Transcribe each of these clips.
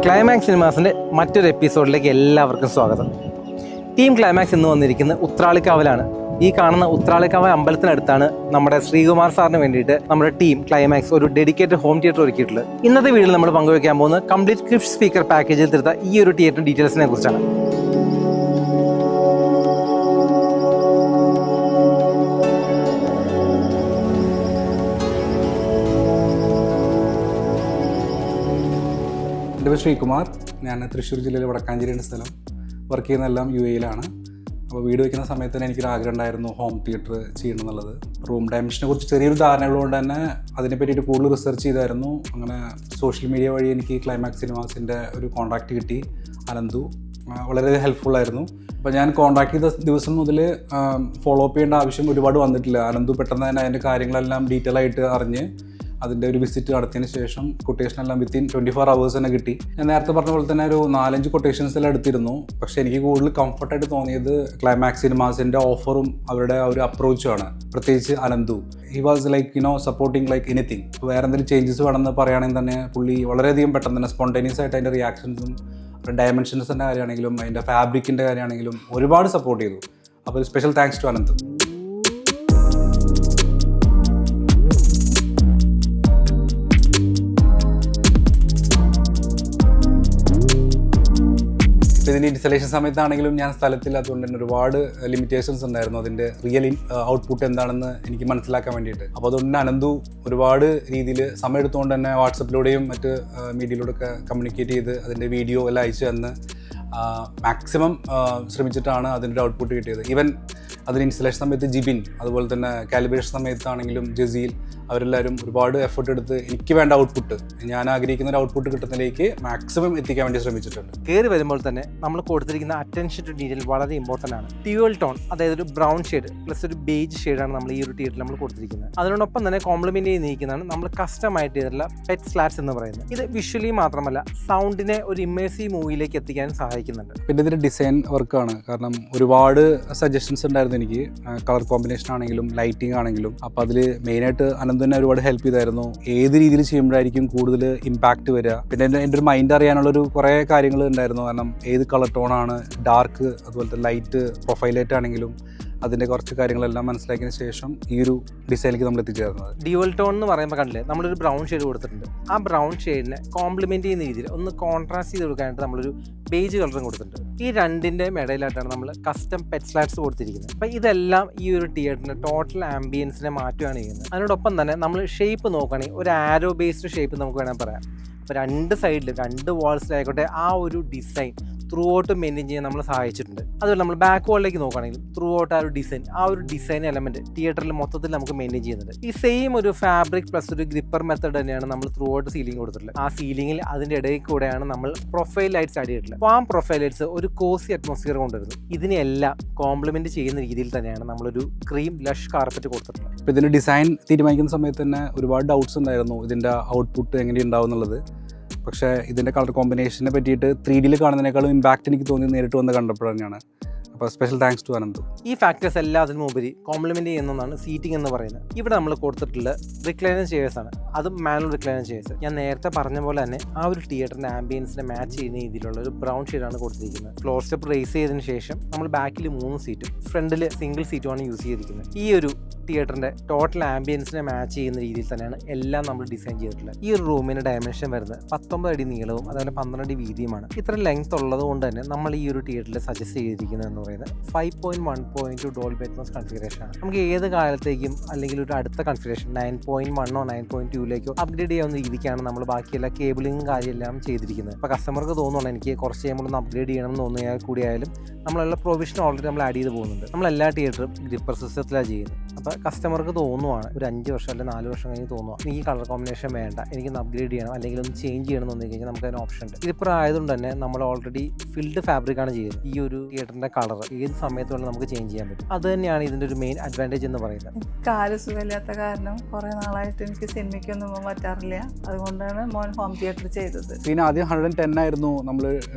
Climax സിനിമാസിൻ്റെ മറ്റൊരു എപ്പിസോഡിലേക്ക് എല്ലാവർക്കും സ്വാഗതം. ടീം ക്ലൈമാക്സ് ഇന്ന് വന്നിരിക്കുന്നത് ഉത്രാളിക്കാവിലാണ്. ഈ കാണുന്ന ഉത്രാളിക്കാവ് അമ്പലത്തിനടുത്താണ് നമ്മുടെ ശ്രീകുമാർ സാറിന് വേണ്ടിയിട്ട് നമ്മുടെ ടീം ക്ലൈമാക്സ് ഒരു ഡെഡിക്കേറ്റഡ് ഹോം തിയേറ്റർ ഒരുക്കിയിട്ടുള്ളത്. ഇന്നത്തെ വീഡിയോയിൽ നമ്മൾ പങ്കുവയ്ക്കാൻ പോകുന്നത് കംപ്ലീറ്റ് ക്ലിഫ് സ്പീക്കർ പാക്കേജിൽ തീർത്ത ഈ ഒരു തിയേറ്റർ ഡീറ്റെയിൽസിനെ കുറിച്ചാണ്. എൻ്റെ പേര് ശ്രീകുമാർ. ഞാൻ തൃശ്ശൂർ ജില്ലയിലെ വടക്കാഞ്ചേരിയുടെ സ്ഥലം. വർക്ക് ചെയ്യുന്നതെല്ലാം UAE-ലാണ്. അപ്പോൾ വീട് വയ്ക്കുന്ന സമയത്ത് തന്നെ എനിക്കൊരു ആഗ്രഹം ഉണ്ടായിരുന്നു ഹോം തിയേറ്റർ ചെയ്യണം എന്നുള്ളത്. റൂം ഡയമെൻഷനെ കുറിച്ച് ചെറിയൊരു ധാരണയുള്ളതുകൊണ്ട് തന്നെ അതിനെ പറ്റിയിട്ട് കൂടുതൽ റിസർച്ച് ചെയ്തായിരുന്നു. അങ്ങനെ സോഷ്യൽ മീഡിയ വഴി എനിക്ക് ക്ലൈമാക്സ് സിനിമാസിൻ്റെ ഒരു കോൺടാക്റ്റ് കിട്ടി. അനന്തു വളരെ ഹെൽപ്ഫുള്ളായിരുന്നു. അപ്പോൾ ഞാൻ കോൺടാക്ട് ചെയ്ത ദിവസം മുതൽ ഫോളോ അപ്പ് ചെയ്യേണ്ട ആവശ്യം ഒരുപാട് വന്നിട്ടില്ല. അനന്തു പെട്ടെന്ന് തന്നെ അതിൻ്റെ കാര്യങ്ങളെല്ലാം ഡീറ്റെയിൽ ആയിട്ട് അറിഞ്ഞ് അതിൻ്റെ ഒരു വിസിറ്റ് നടത്തിയതിന് ശേഷം കൊട്ടേഷനെല്ലാം വിത്തിൻ 24 hours തന്നെ കിട്ടി. ഞാൻ നേരത്തെ പറഞ്ഞ പോലെ തന്നെ ഒരു 4-5 കൊട്ടേഷൻസ് എല്ലാം എടുത്തിരുന്നു. പക്ഷേ എനിക്ക് കൂടുതൽ കംഫർട്ടായിട്ട് തോന്നിയത് ക്ലൈമാക്സ് സിനിമാസിൻ്റെ ഓഫറും അവരുടെ ഒരു അപ്രോച്ചുമാണ്. പ്രത്യേകിച്ച് Ananthu, he was like supporting like anything. വേറെ എന്തെങ്കിലും ചേഞ്ചസ് വേണമെന്ന് പറയുകയാണെങ്കിൽ തന്നെ പുള്ളി വളരെയധികം പെട്ടെന്ന് തന്നെ സ്പോണ്ടേനിയസ് ആയിട്ട് അതിൻ്റെ റിയാക്ഷൻസും ഡയമെൻഷൻസിൻ്റെ കാര്യമാണെങ്കിലും അതിൻ്റെ ഫാബ്രിക്കിൻ്റെ കാര്യമാണെങ്കിലും ഒരുപാട് സപ്പോർട്ട് ചെയ്തു. അപ്പോൾ സ്പെഷ്യൽ താങ്ക്സ് ടു അനന്തു. ഇതിൻ്റെ ഇൻസ്റ്റലേഷൻ സമയത്താണെങ്കിലും ഞാൻ സ്ഥലത്തില്ലാത്തതുകൊണ്ട് തന്നെ ഒരുപാട് ലിമിറ്റേഷൻസ് ഉണ്ടായിരുന്നു. അതിൻ്റെ റിയൽ ഔട്ട്പുട്ട് എന്താണെന്ന് എനിക്ക് മനസ്സിലാക്കാൻ വേണ്ടിയിട്ട്. അപ്പോൾ അതുകൊണ്ട് തന്നെ അനന്തു ഒരുപാട് രീതിയിൽ സമയം എടുത്തുകൊണ്ട് തന്നെ വാട്സപ്പിലൂടെയും മറ്റ് മീഡിയയിലൂടെയൊക്കെ കമ്മ്യൂണിക്കേറ്റ് ചെയ്ത് അതിൻ്റെ വീഡിയോ എല്ലാം അയച്ചു തന്ന് മാക്സിമം ശ്രമിച്ചിട്ടാണ് അതിൻ്റെ ഒരു ഔട്ട്പുട്ട് കിട്ടിയത്. ഈവൻ അതിന് ഇൻസ്റ്റലേഷൻ സമയത്ത് ജിബിൻ, അതുപോലെ തന്നെ കാലിബ്രേഷൻ സമയത്താണെങ്കിലും ജസീൽ, അവരെല്ലാവരും ഒരുപാട് എഫേർട്ട് എടുത്ത് എനിക്ക് വേണ്ട ഔട്ട്പുട്ട്, ഞാൻ ആഗ്രഹിക്കുന്ന ഒരു ഔട്ട്പുട്ട് കിട്ടുന്നതിലേക്ക് മാക്സിമം എത്തിക്കാൻ വേണ്ടി ശ്രമിച്ചിട്ടുണ്ട്. കയറി വരുമ്പോൾ തന്നെ നമ്മൾ കൊടുത്തിരിക്കുന്ന അറ്റൻഷൻ ടു ഡീറ്റെയിൽ വളരെ ഇമ്പോർട്ടൻ്റ് ആണ്. ഡ്യുവൽ ടോൺ, അതായത് ഒരു ബ്രൗൺ ഷെയ്ഡ് പ്ലസ് ഒരു ബേജ് ഷെയ്ഡാണ് നമ്മൾ ഈ ഒരു തിയേറ്ററിൽ നമ്മൾ കൊടുത്തിരിക്കുന്നത്. അതിനോടൊപ്പം തന്നെ കോംപ്ലിമെൻ്റ് ചെയ്തിരിക്കുന്നതാണ് നമ്മൾ കസ്റ്റമായിട്ട് ചെയ്തിട്ടുള്ള പെറ്റ് സ്ലാറ്റ്സ് എന്ന് പറയുന്നത്. ഇത് വിഷ്വലി മാത്രമല്ല സൗണ്ടിനെ ഒരു ഇമ്മേഴ്സീവ് മൂവിയിലേക്ക് എത്തിക്കാൻ സഹായിക്കുന്നുണ്ട്. പിന്നെ ഇതിൻ്റെ ഡിസൈൻ വർക്കാണ്. കാരണം ഒരുപാട് സജഷൻസ് ഉണ്ടായിരുന്നു എനിക്ക്, കളർ കോമ്പിനേഷൻ ആണെങ്കിലും ലൈറ്റിംഗ് ആണെങ്കിലും. അപ്പോൾ അതിൽ മെയിനായിട്ട് അനന്തു തന്നെ ഒരുപാട് ഹെൽപ്പ് ചെയ്തായിരുന്നു. ഏത് രീതിയിൽ ചെയ്യുമ്പോഴായിരിക്കും കൂടുതൽ ഇമ്പാക്റ്റ് വരിക. പിന്നെ എൻ്റെ ഒരു മൈൻഡ് അറിയാനുള്ളൊരു കുറേ കാര്യങ്ങൾ ഉണ്ടായിരുന്നു. കാരണം ഏത് കളർ ടോണാണ്, ഡാർക്ക് അതുപോലത്തെ ലൈറ്റ്, പ്രൊഫൈൽ ലൈറ്റ് ആണെങ്കിലും അതിൻ്റെ കുറച്ച് കാര്യങ്ങളെല്ലാം മനസ്സിലാക്കിയതിന് ശേഷം ഈ ഒരു ഡിസൈനിലേക്ക് നമ്മൾ എത്തിച്ചേർന്നത്. ഡ്യുവൽ ടോൺ എന്ന് പറയുമ്പോൾ കണ്ടില്ലേ, നമ്മളൊരു ബ്രൗൺ ഷെയ്ഡ് കൊടുത്തിട്ടുണ്ട്. ആ ബ്രൗൺ ഷെയ്ഡിനെ കോംപ്ലിമെൻ്റ് ചെയ്യുന്ന രീതിയിൽ ഒന്ന് കോൺട്രാസ്റ്റ് ചെയ്ത് കൊടുക്കാനായിട്ട് നമ്മളൊരു ബേജ് കളറും കൊടുത്തിട്ടുണ്ട്. ഈ രണ്ടിൻ്റെ ഇടയിലായിട്ടാണ് നമ്മൾ കസ്റ്റം പെറ്റ് സ്ലാറ്റ്സ് കൊടുത്തിരിക്കുന്നത്. അപ്പോൾ ഇതെല്ലാം ഈ ഒരു തിയേറ്ററിൻ്റെ ടോട്ടൽ ആംബിയൻസിനെ മാറ്റുകയാണ് ചെയ്യുന്നത്. അതിനോടൊപ്പം തന്നെ നമ്മൾ ഷേപ്പ് നോക്കുകയാണെങ്കിൽ ഒരു ആരോ ബേസ്ഡ് ഷേപ്പ് നമുക്ക് വേണമെങ്കിൽ പറയാം. അപ്പോൾ രണ്ട് സൈഡിൽ, രണ്ട് വാൾസിലായിക്കോട്ടെ ആ ഒരു ഡിസൈൻ ത്രൂ ഔട്ട് മെയിൻറ്റെയിൻ ചെയ്യാൻ നമ്മൾ സഹായിച്ചിട്ടുണ്ട്. അതുപോലെ നമ്മൾ ബാക്ക് വാളിലേക്ക് നോക്കുകയാണെങ്കിൽ ത്രൂ ഔട്ട് ആ ഒരു ഡിസൈൻ എലമെൻറ്റ് തിയേറ്ററിൽ മൊത്തത്തിൽ നമുക്ക് മെയിൻറ്റെയിൻ ചെയ്യുന്നുണ്ട്. ഈ സെയിം ഒരു ഫാബ്രിക് പ്ലസ് ഒരു ഗ്രിപ്പർ മെത്തേഡ് തന്നെയാണ് നമ്മൾ ത്രൂ ഔട്ട് സീലിംഗ് കൊടുത്തിട്ടുള്ളത്. ആ സീലിംഗിൽ അതിൻ്റെ ഇടയിൽ കൂടെയാണ് നമ്മൾ പ്രൊഫൈൽ ലൈറ്റ്സ് ആഡ് ചെയ്തിട്ടുള്ളത്. അപ്പോൾ ആ പ്രൊഫൈൽ ലൈറ്റ്സ് ഒരു കോസി അറ്റ്മോസ്ഫിയർ കൊണ്ടുവരുന്നു. ഇതിനെല്ലാം കോംപ്ലിമെൻറ്റ് ചെയ്യുന്ന രീതിയിൽ തന്നെയാണ് നമ്മളൊരു ക്രീം ലഷ് കാർപ്പറ്റ് കൊടുത്തിട്ടുള്ളത്. ഇപ്പോൾ ഇതിൻ്റെ ഡിസൈൻ തീരുമാനിക്കുന്ന സമയത്ത് തന്നെ ഒരുപാട് ഡൗട്ട്സ് ഉണ്ടായിരുന്നു, ഇതിൻ്റെ ഔട്ട്പുട്ട് എങ്ങനെയുണ്ടാവും എന്നുള്ളത്. പക്ഷേ ഇതിൻ്റെ കളർ കോമ്പിനേഷനെ പറ്റിയിട്ട് 3D കാണുന്നതിനേക്കാളും ഇമ്പാക്റ്റ് എനിക്ക് തോന്നി നേരിട്ട് വന്ന് കണ്ടപ്പോൾ തന്നെയാണ്. അപ്പോൾ സ്പെഷ്യൽ താങ്ക്സ് ടു അനന്തു. ഈ ഫാക്ടേഴ്സ് എല്ലാത്തിനും ഉപരി കോംപ്ലിമെൻ്റ് ചെയ്യുന്നതാണ് സീറ്റിംഗ് എന്ന് പറയുന്നത്. ഇവിടെ നമ്മൾ കൊടുത്തിട്ടുള്ള റിക്ലൈനർ ചെയേഴ്സ് ആണ്, അതും മാനുവൽ റിക്ലൈനർ ചെയേഴ്സ്. ഞാൻ നേരത്തെ പറഞ്ഞ പോലെ തന്നെ ആ ഒരു തിയേറ്ററിൻ്റെ ആംബിയൻസിനെ മാച്ച് ചെയ്യുന്ന രീതിയിലുള്ള ഒരു ബ്രൗൺ ഷെയ്ഡാണ് കൊടുത്തിരിക്കുന്നത്. ഫ്ലോർ സ്റ്റെപ്പ് റേസ് ചെയ്തതിന് ശേഷം നമ്മൾ ബാക്കിൽ 3 സീറ്റും ഫ്രണ്ടിൽ സിംഗിൾ സീറ്റുമാണ് യൂസ് ചെയ്തിരിക്കുന്നത്. ഈ ഒരു തിയേറ്ററിൻ്റെ ടോട്ടൽ ആംബിയൻസിനെ മാച്ച് ചെയ്യുന്ന രീതിയിൽ തന്നെയാണ് എല്ലാം നമ്മൾ ഡിസൈൻ ചെയ്തിട്ടുള്ളത്. ഈ ഒരു റൂമിൻ്റെ ഡയമെൻഷൻ വരുന്നത് 19 അടി നീളവും അതുപോലെ 12 അടി വീതിയുമാണ്. ഇത്ര ലെങ്ത് ഉള്ളത് കൊണ്ട് തന്നെ നമ്മൾ ഈ ഒരു തിയേറ്ററിൽ സജസ്റ്റ് ചെയ്തിരിക്കുന്നത് 5.1.2 ഡോൾബി അറ്റ്മോസ് കൺഫിഗറേഷൻ ആണ്. നമുക്ക് ഏത് കാലത്തേക്കും അല്ലെങ്കിൽ ഒരു അടുത്ത കൺഫിഗറേഷൻ 9.1 9.2 അപ്ഗ്രേഡ് ചെയ്യാവുന്ന രീതിക്കാണ് നമ്മൾ ബാക്കിയെല്ലാം കേബിളിങ്ങും കാര്യമെല്ലാം ചെയ്തിരിക്കുന്നത്. അപ്പോൾ കസ്റ്റമർക്ക് തോന്നുന്നുണ്ട് എനിക്ക് കുറച്ച് കഴിയുമ്പോൾ ഒന്ന് അപ്ഗ്രേഡ് ചെയ്യണം എന്ന് തോന്നിയാൽ കൂടിയായാലും നമ്മളുള്ള പ്രൊവിഷൻ ഓൾറെഡി നമ്മൾ ആഡ് ചെയ്ത് പോകുന്നുണ്ട്. നമ്മളെല്ലാ തിയേറ്ററും ഗ്രിപ്പർ സിസ്റ്റത്തിലാണ് ചെയ്യുന്നത്. അപ്പോൾ കസ്റ്റമർക്ക് തോന്നുവാണ് ഒരു 5 വർഷം അല്ലെങ്കിൽ 4 വർഷം കഴിഞ്ഞ് തോന്നുക എനിക്ക് കളർ കോമ്പിനേഷൻ വേണ്ട, എനിക്കൊന്ന് അപ്ഗ്രേഡ് ചെയ്യണം അല്ലെങ്കിൽ ഒന്ന് ചേഞ്ച് ചെയ്യണം എന്ന് തോന്നി കഴിഞ്ഞാൽ നമുക്ക് അതിന് ഓപ്ഷൻ ഉണ്ട്. ഗ്രിപ്പർ ആയതുകൊണ്ട് തന്നെ നമ്മൾ ഓൾറെഡി ഫിൽഡ് ഫാബ്രിക്കാണ് ചെയ്യുന്നത്. ഈ ഒരു തിയേറ്ററിൻ്റെ കളർ ഏത് സമയത്ത് വേണം നമുക്ക് ചേഞ്ച് ചെയ്യാൻ പറ്റും. അത് തന്നെയാണ് ഇതിൻ്റെ ഒരു മെയിൻ അഡ്വാൻറ്റേജ് എന്ന് പറയുന്നത്. കാല് സുഖമില്ലാത്ത കാരണം കുറേ നാളായിട്ട് എനിക്ക് സിനിമയ്ക്കൊന്നും പോകാൻ പറ്റാറില്ല. അതുകൊണ്ടാണ് മോൻ ഹോം തിയേറ്റർ ചെയ്തത്. പിന്നെ ആദ്യം 110 ആയിരുന്നു നമ്മൾ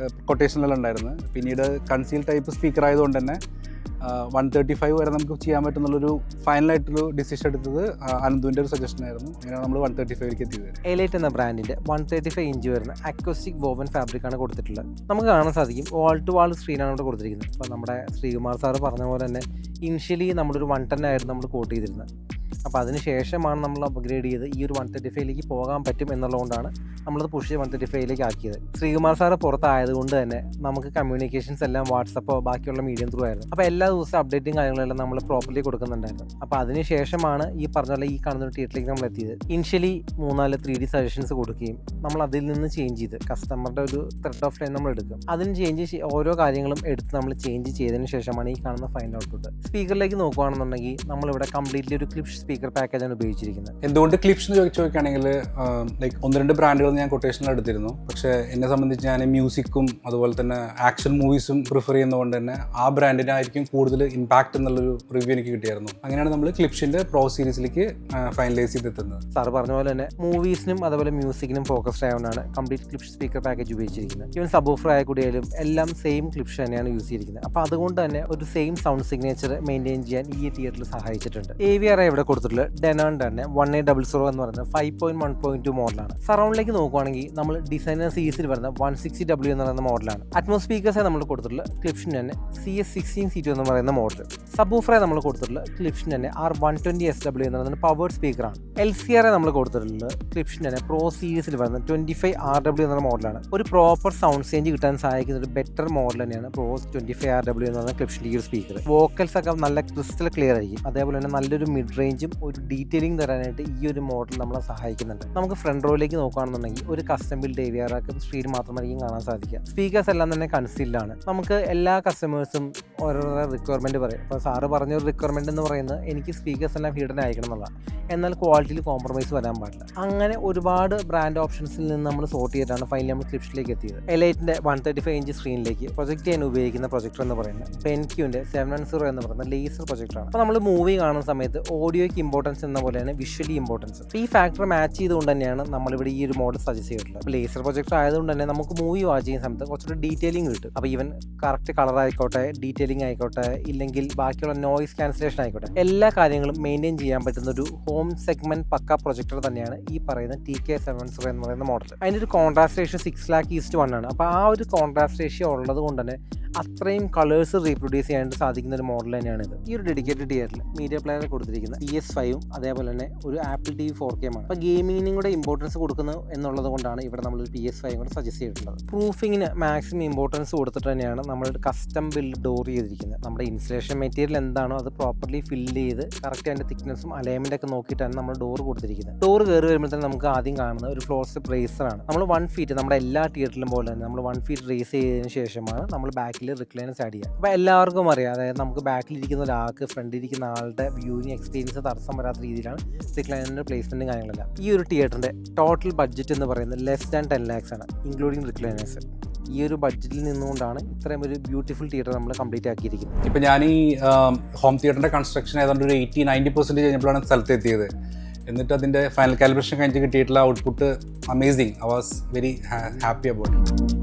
കൊട്ടേഷനിലെല്ലാം ഉണ്ടായിരുന്നത്. പിന്നീട് കൺസീൽ ടൈപ്പ് സ്പീക്കർ ആയതുകൊണ്ട് തന്നെ 135 വരെ നമുക്ക് ചെയ്യാൻ പറ്റുന്നുള്ളൊരു ഫൈനലായിട്ടൊരു ഡിസിഷൻ എടുത്തത് അനന്തുവിൻ്റെ ഒരു സജഷൻ ആയിരുന്നു. അങ്ങനെയാണ് നമ്മൾ 135ലേക്ക് എത്തിയത്. എലൈറ്റ് എന്ന ബ്രാൻഡിന്റെ 135 ഇഞ്ച് വരുന്ന അക്വസ്റ്റിക് വോവൻ ഫാബ്രിക് ആണ് കൊടുത്തിട്ടുള്ളത്. നമുക്ക് കാണാൻ സാധിക്കും വാൾ ടു വാൾ സ്ക്രീനാണ് ഇവിടെ കൊടുത്തിരിക്കുന്നത്. അപ്പോൾ നമ്മുടെ ശ്രീകുമാർ സാറ് പറഞ്ഞ പോലെ തന്നെ ഇനിഷ്യലി നമ്മളൊരു 110 ആയിരുന്നു നമ്മൾ കോട്ട് ചെയ്തിരുന്നത്. അപ്പോൾ അതിന് ശേഷമാണ് നമ്മൾ അപ്ഗ്രേഡ് ചെയ്ത് ഈ ഒരു 135ലേക്ക് പോകാൻ പറ്റും എന്നുള്ളതുകൊണ്ടാണ് നമ്മളത് പുഷ് ചെയ്ത് 135ലേക്ക് ആക്കിയത്. ശ്രീകുമാർ സാറ് പുറത്തായതുകൊണ്ട് തന്നെ നമുക്ക് കമ്മ്യൂണിക്കേഷൻസ് എല്ലാം വാട്സപ്പോ ബാക്കിയുള്ള മീഡിയം ത്രൂ ആയിരുന്നു. അപ്പോൾ എല്ലാ ദിവസവും അപ്ഡേറ്റും കാര്യങ്ങളെല്ലാം നമ്മൾ പ്രോപ്പർലി കൊടുക്കുന്നുണ്ടായിരുന്നു. അപ്പോൾ അതിന് ശേഷമാണ് ഈ പറഞ്ഞ പോലെ ഈ കാണുന്ന ഒരു തിയേറ്ററിലേക്ക് നമ്മൾ എത്തിയത്. ഇനിഷ്യലി 3-4 3D സജഷൻസ് കൊടുക്കുകയും നമ്മൾ അതിൽ നിന്ന് ചേഞ്ച് ചെയ്ത് കസ്റ്റമറുടെ ഒരു ത്രെഡ് ഓഫ് ലൈൻ നമ്മൾ എടുക്കും. അതിന് ചേഞ്ച് ഓരോ കാര്യങ്ങളും എടുത്ത് നമ്മൾ ചേഞ്ച് ചെയ്തതിന് ശേഷമാണ് ഈ കാണുന്ന ഫൈനൽ ഔട്ട്പുട്ട്. സ്പീക്കറിലേക്ക് നോക്കുകയാണെന്നുണ്ടെങ്കിൽ നമ്മളിവിടെ കംപ്ലീറ്റ്ലി ഒരു ക്ലിപ്സ് സ്പീക്കർ പാക്കേജാണ് ഉപയോഗിച്ചിരിക്കുന്നത്. എന്തുകൊണ്ട് ക്ലിപ്സ് എന്ന് ചോദിക്കുകയാണെങ്കിൽ ലൈക്ക് 1-2 ബ്രാൻഡുകൾ ഞാൻ കൊട്ടേഷനിൽ എടുത്തിരുന്നു. പക്ഷേ എന്നെ സംബന്ധിച്ച് ഞാൻ മ്യൂസിക്കും അതുപോലെ തന്നെ ആക്ഷൻ മൂവീസും പ്രിഫർ ചെയ്യുന്നതുകൊണ്ട് തന്നെ ആ ബ്രാൻഡിനായിരിക്കും കൂടുതൽ ഇമ്പാക്റ്റ് എന്നുള്ളൊരു റിവ്യൂ എനിക്ക് കിട്ടിയായിരുന്നു. അങ്ങനെയാണ് നമ്മൾ ക്ലിപ്സിൻ്റെ പ്രോ സീരീസിലേക്ക് ഫൈനലൈസ് ചെയ്തെത്തുന്നത്. സാർ പറഞ്ഞ പോലെ തന്നെ മൂവീസിനും അതുപോലെ മ്യൂസിക്കിനും ഫോക്കസ്ഡ് ആയതുകൊണ്ടാണ് കംപ്ലീറ്റ് ക്ലിപ്സ് സ്പീക്കർ പാക്കേജ് ഉപയോഗിച്ചിരിക്കുന്നത്. ഈവൻ സബൂഫർ ആയ കൂടിയാലും എല്ലാം സെയിം ക്ലിപ്സ് തന്നെയാണ് യൂസ് ചെയ്തിരിക്കുന്നത്. അപ്പോൾ അതുകൊണ്ട് തന്നെ ഒരു സെയിം സൗണ്ട് സിഗ്നേച്ചർ മെയിൻറ്റെയിൻ ചെയ്യാൻ ഈ തിയേറ്ററിൽ സഹായിച്ചിട്ടുണ്ട്. AVR ഇവിടെ കൊടുത്തിട്ടുള്ള ഡെനോൺ തന്നെ 1800 എന്ന് പറയുന്നത് 5.1.2 മോഡലാണ്. സറൗണ്ടിലേക്ക് നോക്കുവാണെങ്കിൽ നമ്മൾ ഡിസൈനർ സീരീസിൽ വരുന്ന 160W എന്ന് പറയുന്ന മോഡലാണ്. അറ്റ്മോസ് സ്പീക്കേഴ്സ് നമ്മൾ കൊടുത്തിട്ടുള്ള ക്ലിപ്സിന് തന്നെ CS16C2 എന്ന് പറയുന്ന മോഡൽ. സബൂഫറെ നമ്മൾ കൊടുത്തിട്ടുള്ള ക്ലിപ്സിന് തന്നെ R120SW എന്ന് പറയുന്ന പവേർഡ് സ്പീക്കറാണ്. LCR നമ്മൾ കൊടുത്തിട്ടുള്ള ക്ലിപ്സിന് തന്നെ പ്രോ സീരീസിൽ വരുന്ന 25RW എന്ന മോഡലാണ്. ഒരു പ്രോപ്പർ സൗണ്ട് ചേഞ്ച് കിട്ടാൻ സഹായിക്കുന്ന ഒരു ബെറ്റർ മോഡൽ തന്നെയാണ് പ്രോ 25RW എന്ന് പറയുന്ന ക്ലിപ്സിൻ്റെ ഈ ഒരു സ്പീക്കർ. വോക്കൽസ് ഒക്കെ നല്ല ക്രിസ്റ്റൽ ക്ലിയർ ആയിരിക്കും. അതേപോലെ തന്നെ നല്ലൊരു മിഡ് റേഞ്ചും ഒരു ഡീറ്റെയിലിംഗ് തരാനായിട്ട് ഈ ഒരു മോഡൽ നമ്മളെ സഹായിക്കുന്നുണ്ട്. നമുക്ക് ഫ്രണ്ട് റോയിലേക്ക് നോക്കുകയാണെന്നുണ്ടെങ്കിൽ ഒരു കസ്റ്റം ബിൽഡ് AVR സ്ക്രീൻ മാത്രമായിരിക്കും കാണാൻ സാധിക്കുക. സ്പീക്കേഴ്സ് എല്ലാം തന്നെ കൺസീൽഡാണ്. നമുക്ക് എല്ലാ കസ്റ്റമേഴ്സും ഓരോരോ റിക്വയർമെൻറ്റ് പറയും. അപ്പോൾ സാറ് പറഞ്ഞ ഒരു റിക്വയർമെൻറ്റ് എന്ന് പറയുന്നത് എനിക്ക് സ്പീക്കേഴ്സ് എല്ലാം ഹിഡൻ ആയിരിക്കണം എന്നുള്ളതാണ്. എന്നാൽ ക്വാളിറ്റിയിൽ കോംപ്രമൈസ് വരാൻ പാടില്ല. അങ്ങനെ ഒരുപാട് ബ്രാൻഡ് ഓപ്ഷൻസിൽ നിന്ന് നമ്മൾ സോർട്ട് ചെയ്തിട്ടാണ് ഫൈനലി നമ്മൾ ക്ലിപ്സിലേക്ക് എത്തിയത്. എലൈറ്റിൻ്റെ 135 ഇഞ്ച് സ്ക്രീനിലേക്ക് പ്രൊജക്റ്റ് ചെയ്യാൻ ഉപയോഗിക്കുന്ന പ്രൊജക്ടർ എന്ന് പറയുന്നത് BenQ-ന്റെ 710 എന്ന് പറയുന്ന ലേസർ പ്രൊജക്ടറാണ്. അപ്പോൾ നമ്മൾ മൂവി കാണുന്ന സമയത്ത് ഓഡിയോയ്ക്ക് ഇമ്പോർട്ടൻസ് എന്ന പോലെയാണ് വിഷ്വലി ഇമ്പോർട്ടൻസ്. ഈ ഫാക്ടർ മാച്ച് ചെയ്തുകൊണ്ട് തന്നെയാണ് നമ്മളിവിടെ ഈ ഒരു മോഡൽ സജസ്റ്റ് ചെയ്തിട്ടുള്ളത്. അപ്പോൾ ലേസർ പ്രൊജക്ടർ ആയതുകൊണ്ട് തന്നെ നമുക്ക് മൂവി വാച്ച് ചെയ്യുന്ന സമയത്ത് കുറച്ചുകൂടി ഡീറ്റെയിലിംഗ് കിട്ടും. അപ്പോൾ ഈവൻ കറക്റ്റ് കളർ ആയിക്കോട്ടെ, ഡീറ്റെയിലിംഗ് ആയിക്കോട്ടെ, ഇല്ലെങ്കിൽ ബാക്കിയുള്ള നോയിസ് ക്യാൻസലേഷൻ ആയിക്കോട്ടെ, എല്ലാ കാര്യങ്ങളും മെയിൻറ്റെയിൻ ചെയ്യാൻ പറ്റുന്ന ഒരു ഹോം സെഗ്മെന്റ് പക്ക പ്രൊജക്ടർ തന്നെയാണ് ഈ പറയുന്ന TK710 എന്ന് പറയുന്ന മോഡൽ. അതിൻ്റെ ഒരു കോൺട്രാസ്റ്റ് റേഷ്യോ 6:1 ആണ്. അപ്പോൾ ആ ഒരു കോൺട്രാസ്റ്റ് റേഷ്യോ ഉള്ളത് കൊണ്ട് തന്നെ അത്രയും കളേഴ്സ് റീപ്രൊഡ്യൂസ് ചെയ്യാനായിട്ട് സാധിക്കുന്ന ഒരു മോഡൽ തന്നെയാണ് ഇത്. ഈ ഒരു ഡെഡിക്കേറ്റഡ് തിയേറ്ററിൽ മീഡിയ പ്ലെയറിൽ കൊടുത്തിരിക്കുന്ന PS5 അതേപോലെ തന്നെ ഒരു Apple TV 4K ആണ്. അപ്പോൾ ഗെയിമിങ്ങിനും കൂടെ ഇമ്പോർട്ടൻസ് കൊടുക്കുന്നു എന്നുള്ളത് കൊണ്ടാണ് ഇവിടെ നമ്മൾ PS5 കൂടെ സജസ്റ്റ് ചെയ്തിട്ടുള്ളത്. പ്രൂഫിങ്ങിന് മാക്സിമം ഇമ്പോർട്ടൻസ് കൊടുത്തിട്ട് തന്നെയാണ് നമ്മൾ കസ്റ്റം ബിൽഡ് ഡോർ ചെയ്തിരിക്കുന്നത്. നമ്മുടെ ഇൻസുലേഷൻ മെറ്റീരിയൽ എന്താണോ അത് പ്രോപ്പർലി ഫില്ല് ചെയ്ത് കറക്റ്റ് അതിൻ്റെ തിക്നെസ്സും അലൈൻമെൻ്റ് ഒക്കെ നോക്കിയിട്ടാണ് നമ്മൾ ഡോർ കൊടുത്തിരിക്കുന്നത്. ഡോർ കയറി വരുമ്പോഴത്തേക്കും നമുക്ക് ആദ്യം കാണുന്നത് ഒരു ഫ്ലോർ സ്റ്റെപ്പ് റേസറാണ്. നമ്മൾ 1 ഫീറ്റ് നമ്മുടെ എല്ലാ തിയേറ്ററിലും പോലെ തന്നെ നമ്മൾ 1 ഫീറ്റ് റേസ് ചെയ്തതിന് ശേഷമാണ് നമ്മൾ ബാക്കിൽ റിക്ലൈനേഴ്സ് ആഡ് ചെയ്യുക. അപ്പോൾ എല്ലാവർക്കും അറിയാം, അതായത് നമുക്ക് ബാക്കിലിരിക്കുന്ന ഒരാൾക്ക് ഫ്രണ്ടിലിരിക്കുന്ന ആളുടെ വ്യൂയിങ് എക്സ്പീരിയൻസ് തടസ്സം വരാത്ത രീതിയിലാണ് റിക്ലൈനറിൻ്റെ പ്ലേസ്മെൻറ്റും കാര്യങ്ങളെല്ലാം. ഈ ഒരു തിയേറ്ററിൻ്റെ ടോട്ടൽ ബഡ്ജറ്റ് എന്ന് പറയുന്നത് less than 10 lakhs ആണ്, ഇൻക്ലൂഡിങ് റിക്ലൈനേഴ്സ്. ഈ ഒരു ബഡ്ജറ്റിൽ നിന്നുകൊണ്ടാണ് ഇത്രയും ഒരു ബ്യൂട്ടിഫുൾ തിയേറ്റർ നമ്മൾ കംപ്ലീറ്റ് ആക്കിയിരിക്കുന്നത്. ഇപ്പോൾ ഞാൻ ഈ ഹോം തിയേറ്ററിൻ്റെ കൺസ്ട്രക്ഷൻ ഏതാണ്ട് ഒരു 80-90% കഴിഞ്ഞപ്പോഴാണ് സ്ഥലത്ത് എത്തിയത്. എന്നിട്ട് അതിൻ്റെ ഫൈനൽ കാലിബ്രേഷൻ കഴിഞ്ഞ് കിട്ടിയിട്ടുള്ള output amazing. I was very happy about it.